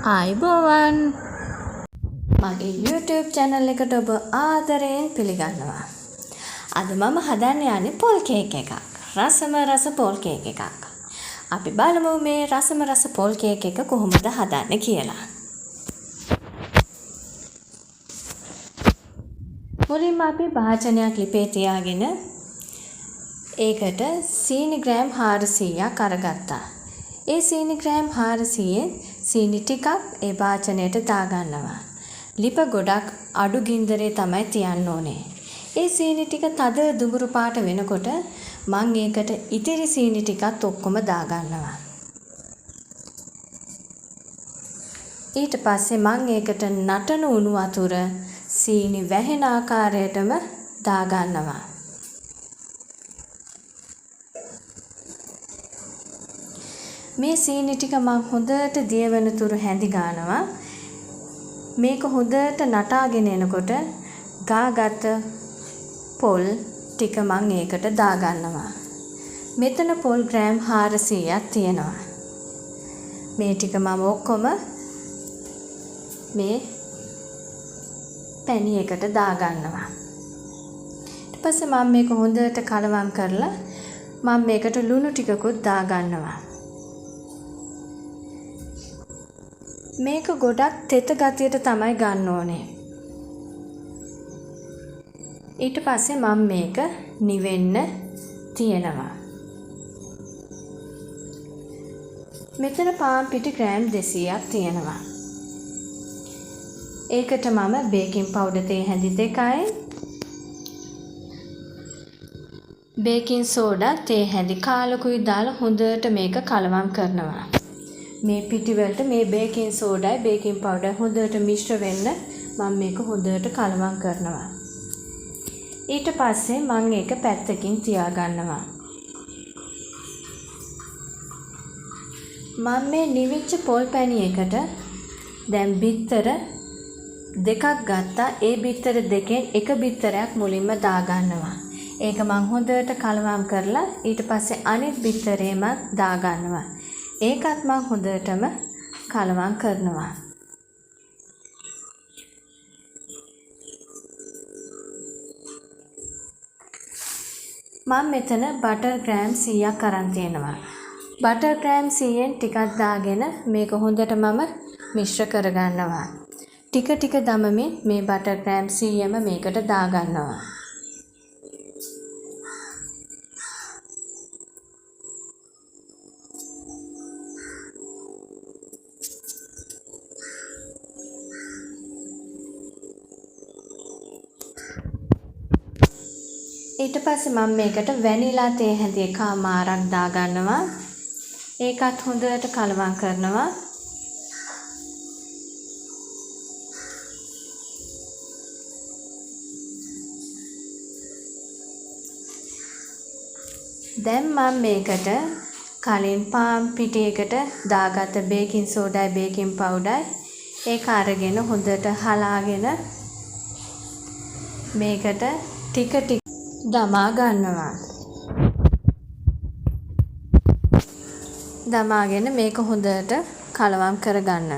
ආයුබෝවන් මගේ YouTube channel එකට ඔබ ආදරයෙන් පිළිගන්නවා. අද මම හදන්න යන්නේ පොල් කේක් එකක්. රසම රස පොල් කේක් එකක්. අපි බලමු මේ රසම රස පොල් කේක් එක කොහොමද හදන්නේ කියලා. මුලින්ම අපි භාජනයක් ලිපේ තියාගෙන ඒකට සීනි ග්‍රෑම් 400ක් අරගත්තා. ඒ සීනි ග්‍රෑම් 400 සීනි ටිකක් ඒ භාජනයට දාගන්නවා. ලිප ගොඩක් අඩු ගින්දරේ තමයි තියන්න ඕනේ. ඒ සීනි ටික තද දුඹුරු පාට වෙනකොට මම ඒකට ඉතිරි සීනි ටිකත් ඔක්කොම දාගන්නවා. ඊට පස්සේ මම ඒකට නටන උණු වතුර සීනි වැහෙන ආකාරයටම දාගන්නවා. මේ සීනි ටික මම හොඳට දිය වෙන තුරු හැඳි ගන්නවා. මේක හොඳට නටාගෙන එනකොට ගාගත් පොල් ටික මම ඒකට දාගන්නවා. මෙතන පොල් ග්‍රෑම් 400ක් තියෙනවා. මේ ටික මම ඔක්කොම මේ පැණි එකට දාගන්නවා. ඊට පස්සේ මම මේක හොඳට කලවම් කරලා මම මේකට ලුණු ටිකකුත් දාගන්නවා. මේක ගොඩක් තෙත ගතියට තමයි ගන්න ඕනේ. ඊට පස්සේ මම මේක නිවෙන්න තියනවා. මෙතන පාන් පිටි ග්‍රෑම් 200ක් තියෙනවා. ඒකට මම බේකින් පවුඩර් තේ හැඳි 2යි බේකින් සෝඩා තේ හැඳි කාලකුයි දාලා හොඳට මේක කලවම් කරනවා. මේ පිටි වලට මේ බේකින් සෝඩායි බේකින් පවුඩර් හොඳට මිශ්‍ර වෙන්න මම මේක හොඳට කලවම් කරනවා. ඊට පස්සේ මම ඒක පැත්තකින් තියාගන්නවා. මම මේ නිවිච්ච පොල් පැණි එකට දැන් බිත්තර දෙකක් ගත්තා. ඒ බිත්තර දෙකෙන් එක බිත්තරයක් මුලින්ම දාගන්නවා. ඒක මම හොඳට කලවම් කරලා ඊට පස්සේ අනිත් බිත්තරේම දාගන්නවා. ඒකත් මම හොඳටම කලවම් කරනවා. මම මෙතන බටර් ග්‍රෑම් 100ක් අරන් තියෙනවා. බටර් ග්‍රෑම් 100න් ටිකක් දාගෙන මේක හොඳට මම මිශ්‍ර කරගන්නවා. ටික ටික දමමින් මේ බටර් ග්‍රෑම් 100ම මේකට දාගන්නවා. ඊට පස්සේ මම මේකට වැනිලා තේ හැඳි එකමාරක් දාගන්නවා. ඒකත් හොඳට කලවම් කරනවා. දැන් මම මේකට කලින් පාන් පිටියකට දාගත්ත බේකින් සෝඩායි බේකින් පවුඩරයි ඒක අරගෙන හොඳට හලාගෙන මේකට ටික ටික දමා ගන්නවා. දමාගෙන මේක හොඳට කලවම් කරගන්න.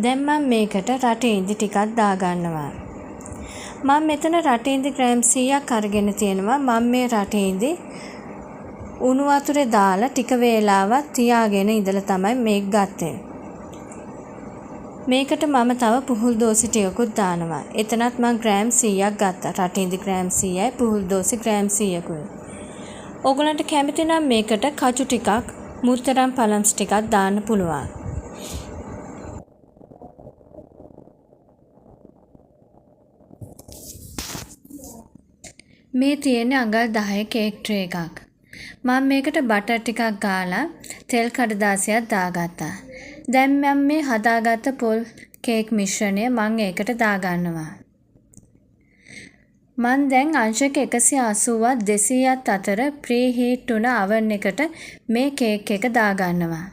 දැන් මම මේකට රටේ ඉඳි ටිකක් දාගන්නවා. මම මෙතන රටේ ඉඳි ග්‍රෑම් 100ක් අරගෙන තියෙනවා. මම මේ රටේ ඉඳි උණු වතුරේ දාලා ටික වේලාවක් තියාගෙන ඉඳලා තමයි මේක ගත්තේ. මේකට මම තව පුහුල් දෝසි ටිකකුත් දානවා. එතනත් මම ග්‍රෑම් 100ක් ගත්තා. රටේ ඉඳි ග්‍රෑම් 100යි පුහුල් දෝසි ග්‍රෑම් 100කුයි. ඔයගලන්ට කැමති නම් මේකට කචු ටිකක් මුත්තරම් පළම්ස් ටිකක් දාන්න පුළුවන්. මේ තියෙන්නේ අඟල් 10 කේක් ට්‍රේ එකක්. මම මේකට බටර් ටිකක් ගාලා තෙල් කඩදාසියක් දාගත්තා. දැන් මම මේ හදාගත්ත පොල් කේක් මිශ්‍රණය මම ඒකට දාගන්නවා. මම දැන් අංශක 180වත් 200ත් අතර ප්‍රී හීට් වුණ oven එකට මේ කේක් එක දාගන්නවා.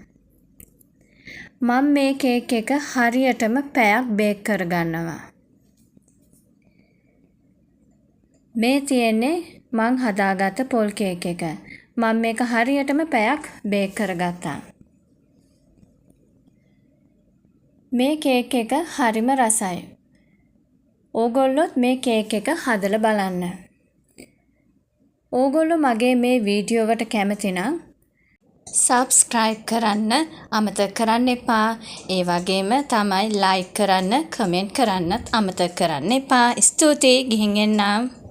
මම මේ කේක් එක හරියටම පැයක් බේක් කරගන්නවා. මේ තියෙන්නේ මං හදාගත්ත පොල් කේක් එක. මම මේක හරියටම පැයක් බේක් කරගත්තා. මේ කේක් එක හරිම රසයි. ඕගොල්ලොත් මේ කේක් එක හදලා බලන්න. ඕගොල්ලෝ මගේ මේ වීඩියෝවට කැමති නම් සබ්ස්ක්‍රයිබ් කරන්න අමතක කරන්න එපා. ඒ වගේම තමයි ලයික් කරන්න, කමෙන්ට් කරන්නත් අමතක කරන්න එපා. ස්තුතියි. ගිහින් එන්නම්.